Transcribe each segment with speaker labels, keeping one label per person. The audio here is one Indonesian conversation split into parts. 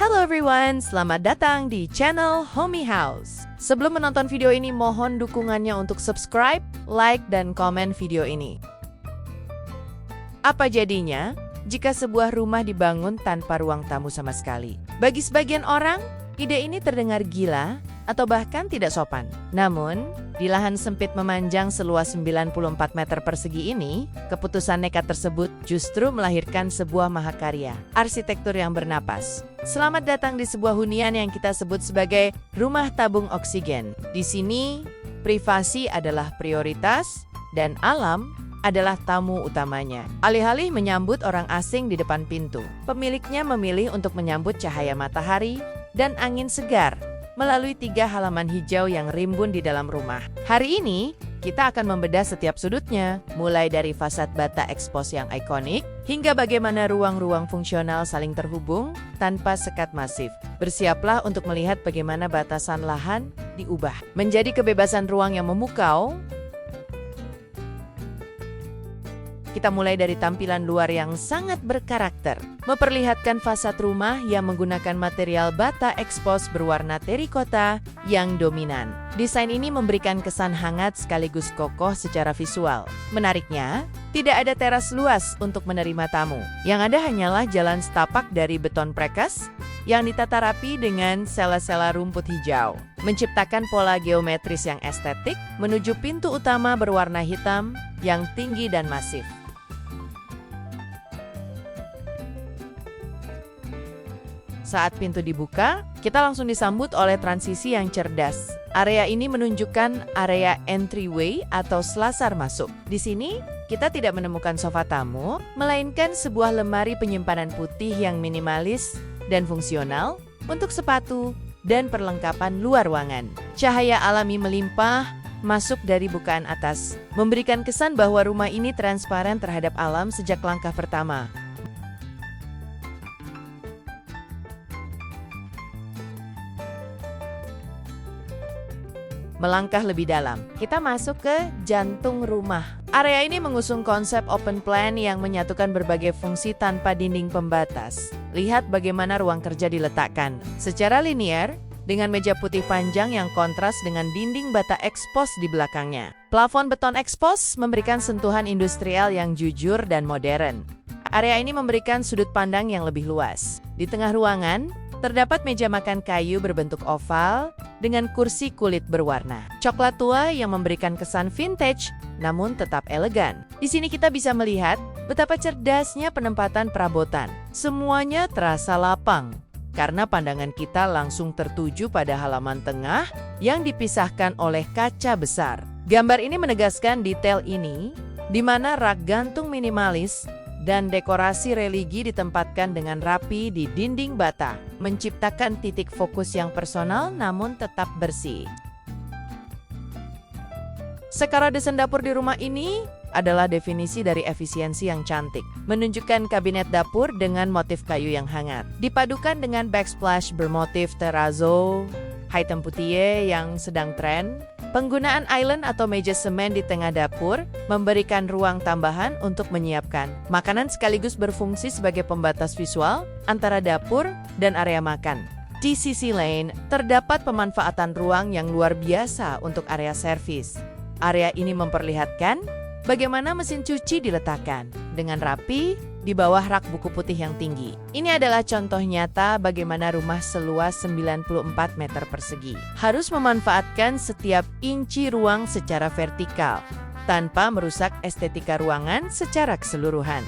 Speaker 1: Hello everyone, selamat datang di channel Homey House. Sebelum menonton video ini, mohon dukungannya untuk subscribe, like, dan komen video ini. Apa jadinya jika sebuah rumah dibangun tanpa ruang tamu sama sekali? Bagi sebagian orang, ide ini terdengar gila atau bahkan tidak sopan. Namun, di lahan sempit memanjang seluas 94 meter persegi ini, keputusan nekat tersebut justru melahirkan sebuah mahakarya, arsitektur yang bernapas. Selamat datang di sebuah hunian yang kita sebut sebagai rumah tabung oksigen. Di sini, privasi adalah prioritas dan alam adalah tamu utamanya. Alih-alih menyambut orang asing di depan pintu, pemiliknya memilih untuk menyambut cahaya matahari dan angin segar melalui 3 halaman hijau yang rimbun di dalam rumah. Hari ini, kita akan membedah setiap sudutnya, mulai dari fasad bata ekspos yang ikonik, hingga bagaimana ruang-ruang fungsional saling terhubung tanpa sekat masif. Bersiaplah untuk melihat bagaimana batasan lahan diubah menjadi kebebasan ruang yang memukau. Kita mulai dari tampilan luar yang sangat berkarakter, memperlihatkan fasad rumah yang menggunakan material bata ekspos berwarna terikota yang dominan. Desain ini memberikan kesan hangat sekaligus kokoh secara visual. Menariknya, tidak ada teras luas untuk menerima tamu. Yang ada hanyalah jalan setapak dari beton prekas yang ditata rapi dengan sela-sela rumput hijau, menciptakan pola geometris yang estetik menuju pintu utama berwarna hitam yang tinggi dan masif. Saat pintu dibuka, kita langsung disambut oleh transisi yang cerdas. Area ini menunjukkan area entryway atau selasar masuk. Di sini, kita tidak menemukan sofa tamu, melainkan sebuah lemari penyimpanan putih yang minimalis dan fungsional untuk sepatu dan perlengkapan luar ruangan. Cahaya alami melimpah masuk dari bukaan atas, memberikan kesan bahwa rumah ini transparan terhadap alam sejak langkah pertama. Melangkah lebih dalam, kita masuk ke jantung rumah. Area ini mengusung konsep open plan yang menyatukan berbagai fungsi tanpa dinding pembatas. Lihat bagaimana ruang kerja diletakkan secara linear dengan meja putih panjang yang kontras dengan dinding bata ekspos di belakangnya. Plafon beton ekspos memberikan sentuhan industrial yang jujur dan modern. Area ini memberikan sudut pandang yang lebih luas. Di tengah ruangan, terdapat meja makan kayu berbentuk oval dengan kursi kulit berwarna coklat tua yang memberikan kesan vintage namun tetap elegan. Di sini kita bisa melihat betapa cerdasnya penempatan perabotan. Semuanya terasa lapang karena pandangan kita langsung tertuju pada halaman tengah yang dipisahkan oleh kaca besar. Gambar ini menegaskan detail ini di mana rak gantung minimalis dan dekorasi religi ditempatkan dengan rapi di dinding bata, menciptakan titik fokus yang personal namun tetap bersih. Skala desain dapur di rumah ini adalah definisi dari efisiensi yang cantik, menunjukkan kabinet dapur dengan motif kayu yang hangat, dipadukan dengan backsplash bermotif terrazzo, hitam putih yang sedang tren. Penggunaan island atau meja semen di tengah dapur memberikan ruang tambahan untuk menyiapkan makanan sekaligus berfungsi sebagai pembatas visual antara dapur dan area makan. Di sisi lain, terdapat pemanfaatan ruang yang luar biasa untuk area servis. Area ini memperlihatkan bagaimana mesin cuci diletakkan dengan rapi di bawah rak buku putih yang tinggi. Ini adalah contoh nyata bagaimana rumah seluas 94 meter persegi harus memanfaatkan setiap inci ruang secara vertikal tanpa merusak estetika ruangan secara keseluruhan.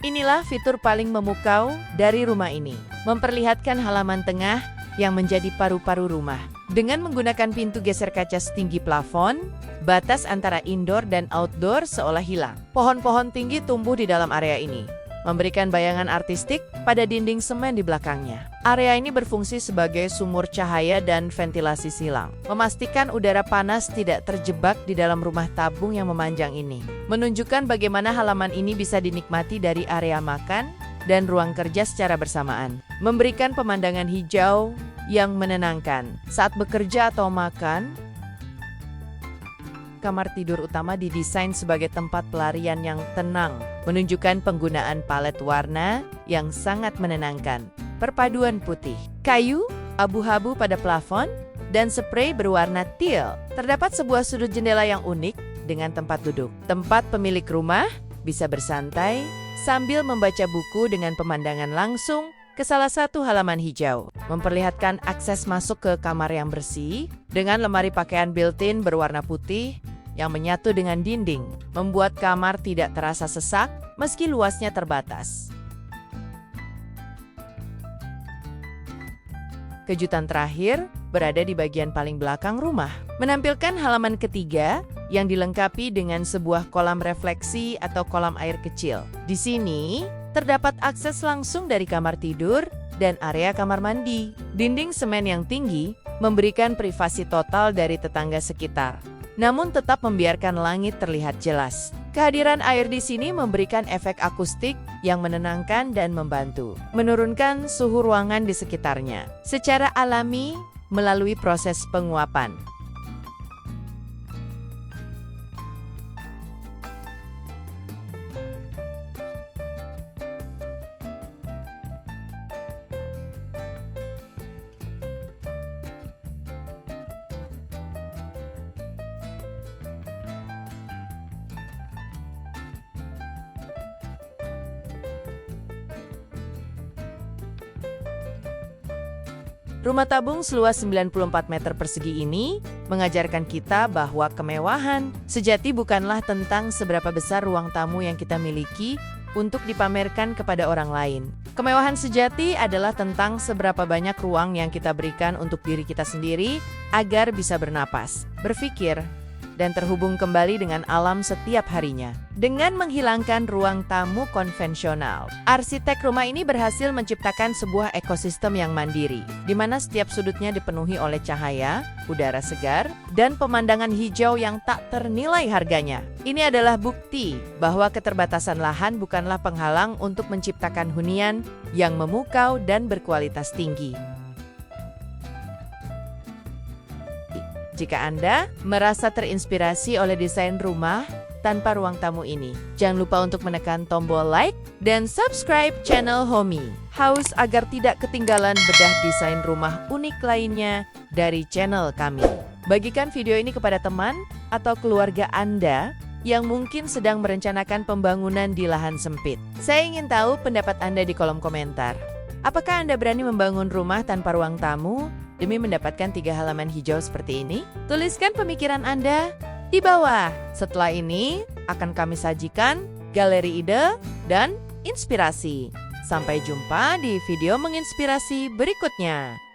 Speaker 1: Inilah fitur paling memukau dari rumah ini, memperlihatkan halaman tengah yang menjadi paru-paru rumah. Dengan menggunakan pintu geser kaca setinggi plafon, batas antara indoor dan outdoor seolah hilang. Pohon-pohon tinggi tumbuh di dalam area ini, memberikan bayangan artistik pada dinding semen di belakangnya. Area ini berfungsi sebagai sumur cahaya dan ventilasi silang, memastikan udara panas tidak terjebak di dalam rumah tabung yang memanjang ini. Menunjukkan bagaimana halaman ini bisa dinikmati dari area makan dan ruang kerja secara bersamaan, memberikan pemandangan hijau yang menenangkan saat bekerja atau makan. kamar tidur utama didesain sebagai tempat pelarian yang tenang, menunjukkan penggunaan palet warna yang sangat menenangkan. Perpaduan putih, kayu, abu-abu pada plafon, dan sprei berwarna teal. Terdapat sebuah sudut jendela yang unik dengan tempat duduk. Tempat pemilik rumah bisa bersantai sambil membaca buku dengan pemandangan langsung ke salah satu halaman hijau, memperlihatkan akses masuk ke kamar yang bersih dengan lemari pakaian built-in berwarna putih yang menyatu dengan dinding, membuat kamar tidak terasa sesak meski luasnya terbatas. Kejutan terakhir berada di bagian paling belakang rumah, menampilkan halaman ketiga yang dilengkapi dengan sebuah kolam refleksi atau kolam air kecil. Di sini terdapat akses langsung dari kamar tidur dan area kamar mandi. Dinding semen yang tinggi memberikan privasi total dari tetangga sekitar, namun tetap membiarkan langit terlihat jelas. Kehadiran air di sini memberikan efek akustik yang menenangkan dan membantu menurunkan suhu ruangan di sekitarnya secara alami melalui proses penguapan. Rumah tabung seluas 94 meter persegi ini mengajarkan kita bahwa kemewahan sejati bukanlah tentang seberapa besar ruang tamu yang kita miliki untuk dipamerkan kepada orang lain. Kemewahan sejati adalah tentang seberapa banyak ruang yang kita berikan untuk diri kita sendiri agar bisa bernapas, berpikir, dan terhubung kembali dengan alam setiap harinya. Dengan menghilangkan ruang tamu konvensional, arsitek rumah ini berhasil menciptakan sebuah ekosistem yang mandiri, di mana setiap sudutnya dipenuhi oleh cahaya, udara segar, dan pemandangan hijau yang tak ternilai harganya. Ini adalah bukti bahwa keterbatasan lahan bukanlah penghalang untuk menciptakan hunian yang memukau dan berkualitas tinggi. Jika Anda merasa terinspirasi oleh desain rumah tanpa ruang tamu ini, jangan lupa untuk menekan tombol like dan subscribe channel Homi House agar tidak ketinggalan bedah desain rumah unik lainnya dari channel kami. Bagikan video ini kepada teman atau keluarga Anda yang mungkin sedang merencanakan pembangunan di lahan sempit. Saya ingin tahu pendapat Anda di kolom komentar. Apakah Anda berani membangun rumah tanpa ruang tamu demi mendapatkan 3 halaman hijau seperti ini? Tuliskan pemikiran Anda di bawah. Setelah ini akan kami sajikan galeri ide dan inspirasi. Sampai jumpa di video menginspirasi berikutnya.